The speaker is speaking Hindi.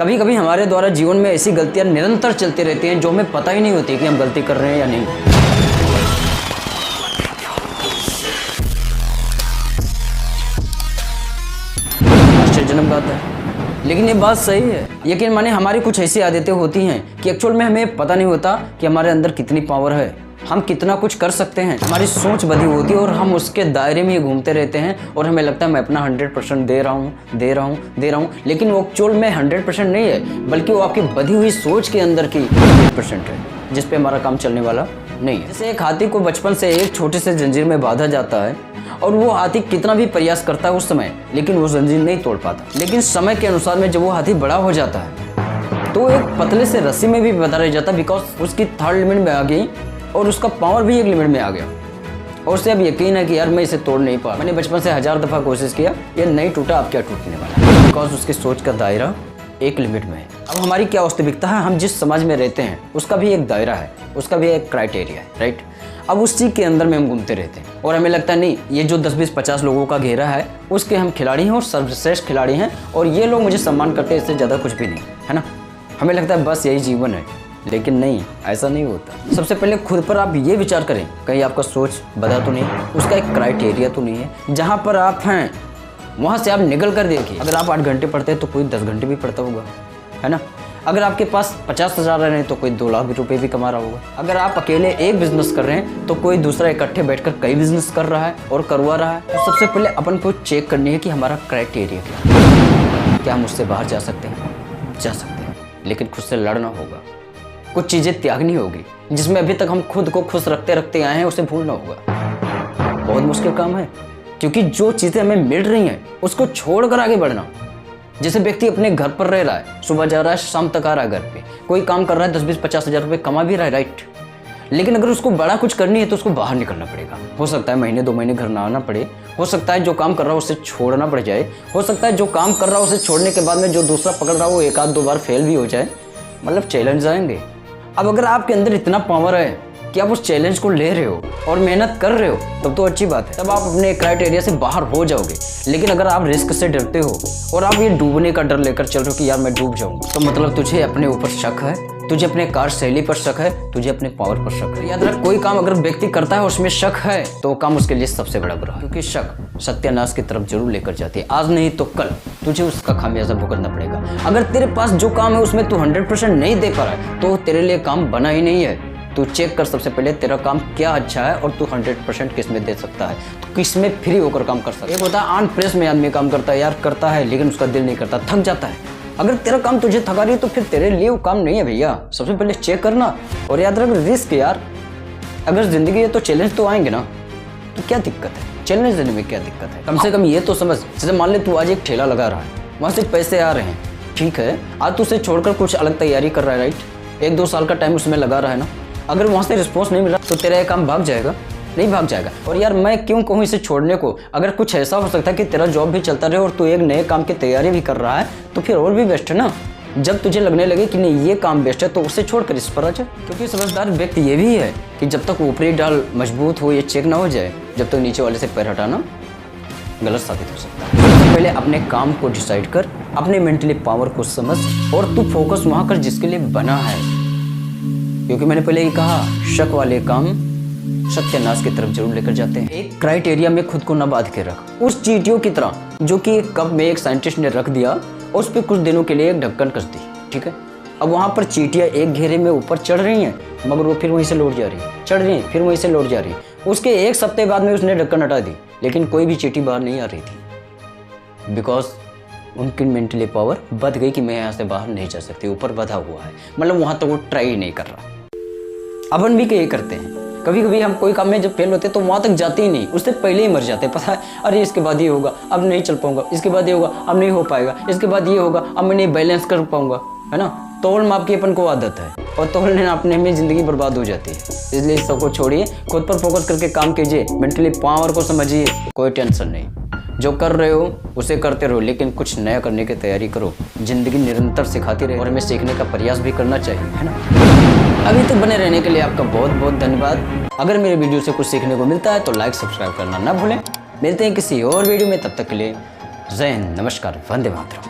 कभी कभी हमारे द्वारा जीवन में ऐसी गलतियां निरंतर चलती रहती हैं जो हमें पता ही नहीं होती कि हम गलती कर रहे हैं या नहीं। आश्चर्यजनक बात है, लेकिन ये बात सही है। यकीन माने हमारी कुछ ऐसी आदतें होती हैं कि एक्चुअल में हमें पता नहीं होता कि हमारे अंदर कितनी पावर है, हम कितना कुछ कर सकते हैं। हमारी सोच बधी होती है और हम उसके दायरे में ही घूमते रहते हैं और हमें लगता है मैं अपना 100% दे रहा हूँ, लेकिन वो एक्चुअल में 100% नहीं है, बल्कि वो आपकी बधी हुई सोच के अंदर की 100% है, जिस पे हमारा काम चलने वाला नहीं है। जैसे एक हाथी को बचपन से एक छोटे से जंजीर में बांधा जाता है और वो हाथी कितना भी प्रयास करता है उस समय, लेकिन वो जंजीर नहीं तोड़ पाता। लेकिन समय के अनुसार में जब वो हाथी बड़ा हो जाता है तो एक पतले से रस्सी में भी बंधा रह जाता, बिकॉज उसकी थर्ड लिमिट में आ गई और उसका पावर भी एक लिमिट में आ गया और उसे अब यकीन है कि यार मैं इसे तोड़ नहीं पा। मैंने बचपन से 1000 दफ़ा कोशिश किया, ये नहीं टूटा, अब क्या टूटने वाला है, बिकॉज उसकी सोच का दायरा एक लिमिट में है। अब हमारी क्या वास्तविकता है, हम जिस समाज में रहते हैं उसका भी एक दायरा है, उसका भी एक क्राइटेरिया है, राइट। अब उस चीज़ के अंदर में हम घूमते रहते हैं और हमें लगता है नहीं, ये जो 10, 20, 50 लोगों का घेरा है उसके हम खिलाड़ी हैं और सर्वश्रेष्ठ खिलाड़ी हैं और ये लोग मुझे सम्मान करते हैं, इससे ज़्यादा कुछ भी नहीं है ना। हमें लगता है बस यही जीवन है, लेकिन नहीं, ऐसा नहीं होता। सबसे पहले खुद पर आप ये विचार करें, कहीं आपका सोच बदा तो नहीं, उसका एक क्राइटेरिया तो नहीं है। जहाँ पर आप हैं वहाँ से आप निकल कर देखिए। अगर आप 8 घंटे पढ़ते हैं तो कोई 10 घंटे भी पढ़ता होगा, है ना। अगर आपके पास 50,000 रहे हैं तो कोई 2 लाख रुपए भी कमा रहा होगा। अगर आप अकेले एक बिजनेस कर रहे हैं तो कोई दूसरा इकट्ठे बैठकर कई बिजनेस कर रहा है और करवा रहा है। तो सबसे पहले अपन को चेक करनी है कि हमारा क्राइटेरिया क्या है। क्या हम उससे बाहर जा सकते हैं? जा सकते हैं, लेकिन खुद से लड़ना होगा। कुछ चीज़ें त्यागनी होगी जिसमें अभी तक हम खुद को खुश रखते रखते आए हैं, उसे भूलना होगा। बहुत मुश्किल काम है, क्योंकि जो चीज़ें हमें मिल रही हैं उसको छोड़कर आगे बढ़ना। जैसे व्यक्ति अपने घर पर रह रहा है, सुबह जा रहा है, शाम तक आ रहा है घर पे, कोई काम कर रहा है, 10, 20, 50 हज़ार रुपये कमा भी रहा है, राइट। लेकिन अगर उसको बड़ा कुछ करनी है तो उसको बाहर निकलना पड़ेगा। हो सकता है महीने 2 महीने घर ना आना पड़े, हो सकता है जो काम कर रहा है उसे छोड़ना पड़ जाए, हो सकता है जो काम कर रहा है उसे छोड़ने के बाद में जो दूसरा पकड़ रहा है वो 1-2 बार फेल भी हो जाए। मतलब चैलेंज आएंगे। अब अगर आपके अंदर इतना पावर है कि आप उस चैलेंज को ले रहे हो और मेहनत कर रहे हो, तब तो अच्छी बात है, तब आप अपने क्राइटेरिया से बाहर हो जाओगे। लेकिन अगर आप रिस्क से डरते हो और आप ये डूबने का डर लेकर चल रहे हो कि यार मैं डूब जाऊंगा, तो मतलब तुझे अपने ऊपर शक है, तुझे अपने कार्यशैली पर शक है, तुझे अपने पावर पर शक है। याद रख, कोई काम अगर व्यक्ति करता है उसमें शक है तो वो काम उसके लिए सबसे बड़ा बुरा है, क्योंकि शक सत्यानाश की तरफ जरूर लेकर जाती है। आज नहीं तो कल तुझे उसका खामियाजा भुगतना पड़ेगा। अगर तेरे पास जो काम है उसमें तू 100% नहीं दे पा रहा है तो तेरे लिए काम बना ही नहीं है। तू चेक कर सबसे पहले तेरा काम क्या अच्छा है और तू 100% किस में दे सकता है, तो किस में फ्री होकर काम कर सकता है। एक होता है ऑन प्रेस में आदमी काम करता है, यार करता है लेकिन उसका दिल नहीं करता, थक जाता है। अगर तेरा काम तुझे थका रही है तो फिर तेरे लिए वो काम नहीं है भैया। सबसे पहले चेक करना और याद रख रिस्क। यार अगर जिंदगी है तो चैलेंज तो आएंगे ना, तो क्या दिक्कत है, चैलेंज देने में क्या दिक्कत है। कम से कम ये तो समझ, जैसे मान ले तू आज एक ठेला लगा रहा है, वहाँ से पैसे आ रहे हैं, ठीक है, आज तू उसे छोड़कर कुछ अलग तैयारी कर रहा है, राइट। 1-2 साल का टाइम उसमें लगा रहा है ना, अगर वहाँ से रिस्पॉन्स नहीं मिला तो तेरा ये काम भाग जाएगा, नहीं भाग जाएगा। और यार मैं क्यों कहूँ इसे छोड़ने को, अगर कुछ ऐसा हो सकता है कि तेरा जॉब भी चलता रहे और तू एक नए काम की तैयारी भी कर रहा है तो फिर और भी बेस्ट है ना। जब तुझे लगने लगे कि नहीं ये काम बेस्ट है तो उसे छोड़कर इस पर आ जाए, क्योंकि समझदार व्यक्ति ये भी है कि जब तक ऊपरी डाल मजबूत हो, ये चेक ना हो जाए, जब तक नीचे वाले से पैर हटाना गलत साबित हो सकता है। पहले अपने काम को डिसाइड कर, अपने मेंटली पावर को समझ और तू फोकस वहाँ कर जिसके लिए बना है। क्योंकि मैंने पहले ही कहा, शक वाले काम सत्यानाश की तरफ जरूर लेकर जाते हैं। एक क्राइटेरिया में खुद को न बांध के रख, उस चींटियों की तरह जो कि एक कप में एक साइंटिस्ट ने रख दिया और उस पर कुछ दिनों के लिए एक ढक्कन कस दी, ठीक है। अब वहाँ पर चींटियाँ एक घेरे में ऊपर चढ़ रही हैं, मगर वो फिर वहीं से लौट जा रही है, चढ़ रही हैं फिर वहीं से लौट जा रही है। उसके 1 सप्ताह बाद में उसने ढक्कन हटा दी, लेकिन कोई भी चींटी बाहर नहीं आ रही थी, बिकॉज उनकी मेंटली पावर बध गई कि मैं यहाँ से बाहर नहीं जा सकती, ऊपर बधा हुआ है, मतलब वहाँ तक वो ट्राई नहीं कर रहा। अपन भी क्या करते हैं, कभी कभी हम कोई काम में जब फेल होते हैं तो वहाँ तक जाते ही नहीं, उससे पहले ही मर जाते हैं। पता है, अरे इसके बाद ये होगा, अब नहीं चल पाऊंगा, इसके बाद ये होगा, अब नहीं हो पाएगा, इसके बाद ये होगा, अब मैं नहीं बैलेंस कर पाऊंगा, है ना। तोड़ माप की अपन को आदत है और तोड़ने अपने में ज़िंदगी बर्बाद हो जाती है। इसलिए सबको छोड़िए, खुद पर फोकस करके काम कीजिए, मेंटली पावर को समझिए, कोई टेंशन नहीं। जो कर रहे हो उसे करते रहो, लेकिन कुछ नया करने की तैयारी करो। जिंदगी निरंतर सिखाती रहे और हमें सीखने का प्रयास भी करना चाहिए, है ना। अभी तक बने रहने के लिए आपका बहुत बहुत धन्यवाद। अगर मेरे वीडियो से कुछ सीखने को मिलता है तो लाइक सब्सक्राइब करना ना भूलें। मिलते हैं किसी और वीडियो में, तब तक के लिए जय हिंद, नमस्कार, वंदे मातरम।